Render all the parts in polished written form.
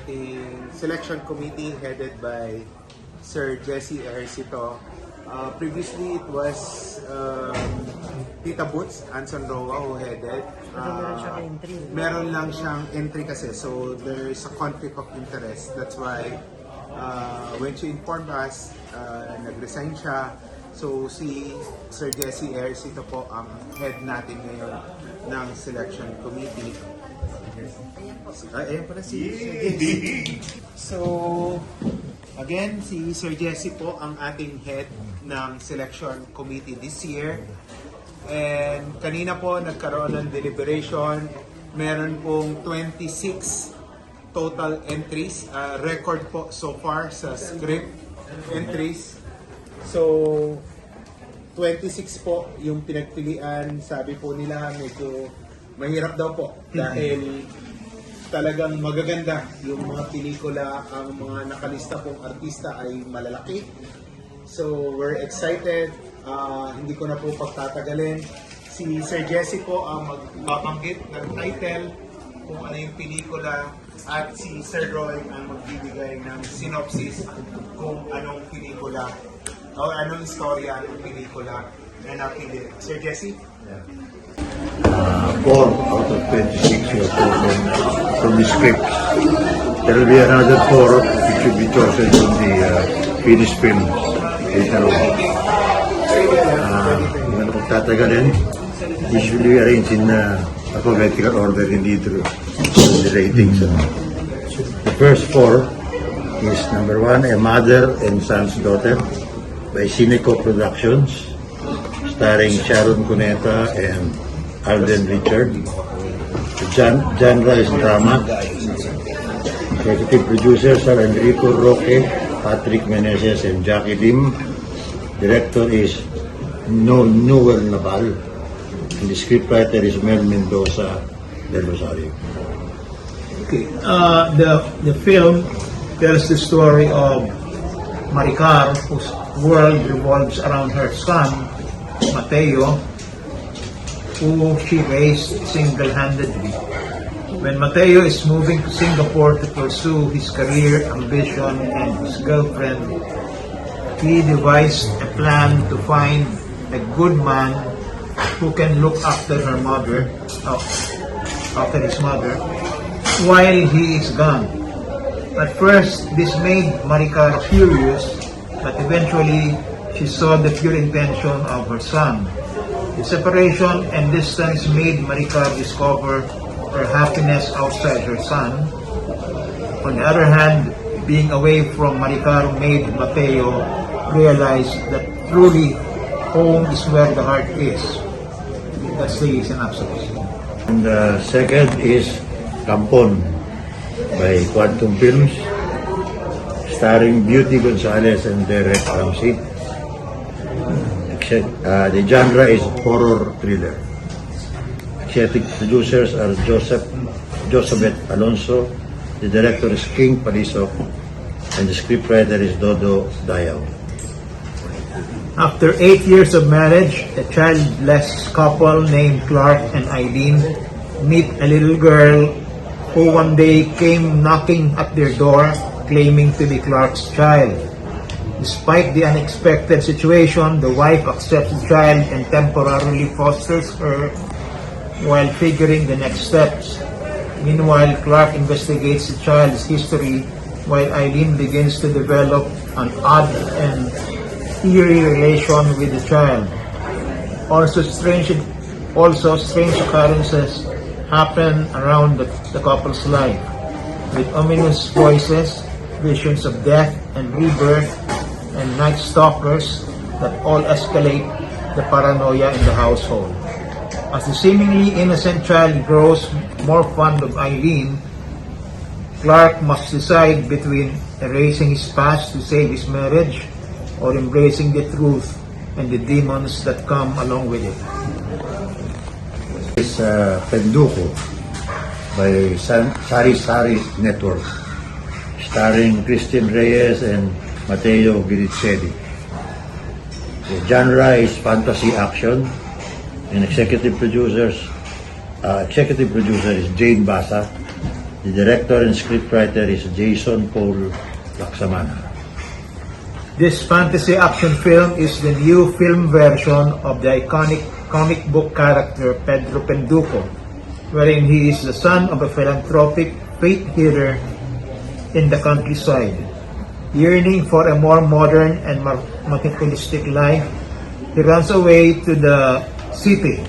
ating selection committee headed by Sir Jesse Ejercito. Previously, it was Tita Boots, Anson Roa, who headed. Meron lang siyang entry kasi, so there is a conflict of interest. That's why when she informed us, nag-resign siya. So si Sir Jesse Ejercito po ang head natin ngayon ng selection committee. Ayan pala si Sir Jesse. So, again, si Sir Jesse po ang ating head ng selection committee this year. And kanina po nagkaroon ng deliberation. Meron pong 26 total entries. Record po so far sa script entries. So, 26 po yung pinagpilian. Sabi po nila medyo mahirap daw po dahil talagang magaganda yung mga pelikula. Ang mga nakalista pong artista ay malalaki. So, we're excited. Hindi ko na po pagtatagalin. Si Sir Jesse po ang magbabanggit ng title, kung ano yung pelikula, at si Sir Roy ang magbibigay ng synopsis kung anong pelikula o anong istorya ng pelikula na napili. Sir Jesse? Yeah. 4 out of 26 were chosen from the scripts. There will be another 4 which will be chosen from the finished films later on. Hindi na pagtatagalin. Usually arranged in alphabetical order indeed through the ratings. The first 4 is number 1, A Mother and Son's Daughter by Cineko Productions, starring Sharon Cuneta and Alden-Sharon. The genre is drama. Executive producers are Enrico, Patrick Menses, and Jacky. Director is Nuel, Naval. And the scriptwriter is Mendoza-Del Rosario. Okay. The film tells the story of Maricar, whose world revolves around her son, Matteo, who she raised single-handedly. When Matteo is moving to Singapore to pursue his career, ambition, and his girlfriend, he devised a plan to find a good man who can look after her mother, after his mother, while he is gone. At first, this made Maricar furious, but eventually she saw the pure intention of her son. The separation and distance made Maricar discover her happiness outside her son. On the other hand, being away from Maricar made Matteo realize that truly home is where the heart is. That's the synopsis. And the second is AMPON by Quantum Films, starring Beauty Gonzales and Derek Ramsay. The genre is horror thriller. Executive producers are Josabeth, Alonso. The director is King Paliso, and the scriptwriter is Dodo, Dayao. After 8 years of marriage, a childless couple named Clark and Eileen meet a little girl who one day came knocking at their door claiming to be Clark's child. Despite the unexpected situation, the wife accepts the child and temporarily fosters her while figuring the next steps. Meanwhile, Clark investigates the child's history while Eileen begins to develop an odd and eerie relation with the child. Also, strange occurrences happen around the couple's life, with ominous voices, visions of death and rebirth, and night stalkers that all escalate the paranoia in the household. As the seemingly innocent child grows more fond of Eileen, Clark must decide between erasing his past to save his marriage or embracing the truth and the demons that come along with it. It's Penduko by Sari Network, starring Reyes and Matteo Guidicelli. The genre is fantasy action, and executive producer is Jane Basa. The The director and scriptwriter is Jason Paul Laksamana. This fantasy action film is the new film version of the iconic comic book character Pedro Penduko, wherein he is the son of a philanthropic faith healer in the countryside. Yearning for a more modern and materialistic life, he runs away to the city.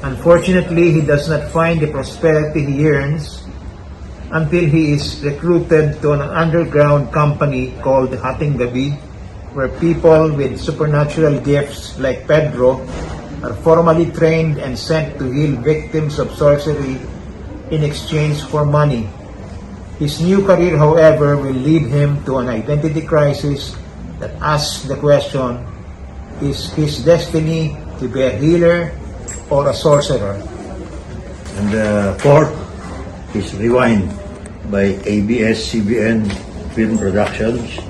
Unfortunately, he does not find the prosperity he yearns until he is recruited to an underground company called Hating Gabi, where people with supernatural gifts like Pedro are formally trained and sent to heal victims of sorcery in exchange for money. His new career, however, will lead him to an identity crisis that asks the question, is his destiny to be a healer or a sorcerer? And the fourth is Rewind by ABS-CBN Film Productions,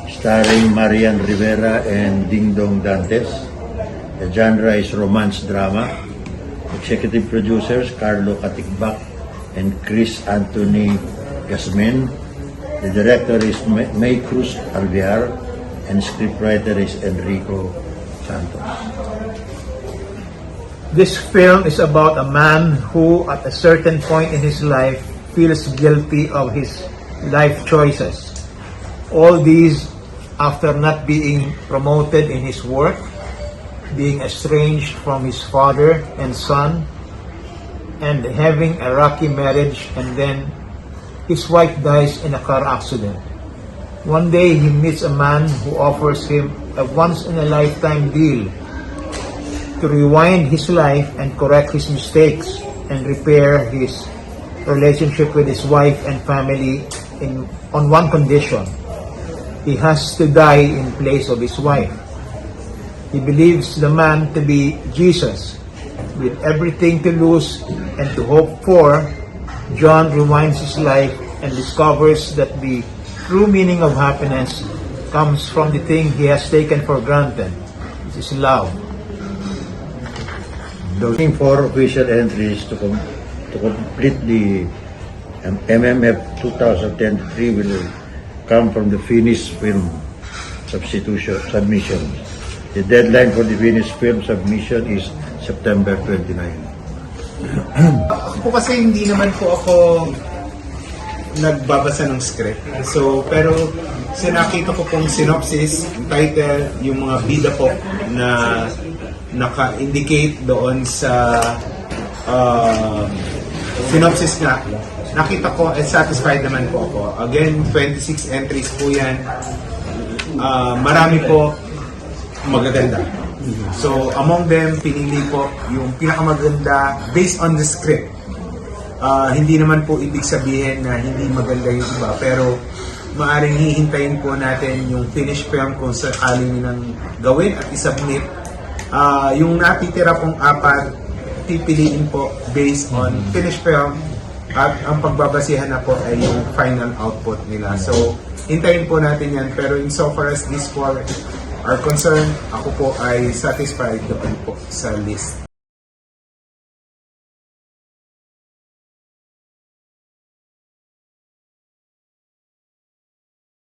starring Marian, Rivera, and Dingdong Dantes. The genre is romance drama. Executive producers Carlo Katigbak and Chris Anthony Gasmen. The director is May Cruz Alvear, and scriptwriter is Enrico Santos. This film is about a man who, at a certain point in his life, feels guilty of his life choices. All these after not being promoted in his work, being estranged from his father and son, and having a rocky marriage, and then his wife dies in a car accident. One day he meets a man who offers him a once-in-a-lifetime deal to rewind his life and correct his mistakes and repair his relationship with his wife and family on one condition. He has to die in place of his wife. He believes the man to be Jesus. With everything to lose and to hope for, John rewinds his life and discovers that the true meaning of happiness comes from the thing he has taken for granted, which is love. Looking for official entries to complete the MMF 2010-3 will come from the finished film submission. The deadline for the finished film submission is September 29. Ako kasi hindi naman po ako nagbabasa ng script. So, pero sinakita ko pong synopsis, title, yung mga bida po na naka-indicate doon sa synopsis nga. Nakita ko and satisfied naman po ako. Again, 26 entries po yan. Marami po magaganda. So, among them, pinili po yung pinakamaganda based on the script. Hindi naman po ibig sabihin na hindi maganda yung iba, pero maaring hihintayin po natin yung finished film kung sakali nilang gawin at isubmit. Yung natitira pong apat, pipiliin po based on finished film at ang pagbabasihan na po ay yung final output nila. So, hintayin po natin yan. Pero in so far as these four are concerned, ako po ay satisfied naman po sa list.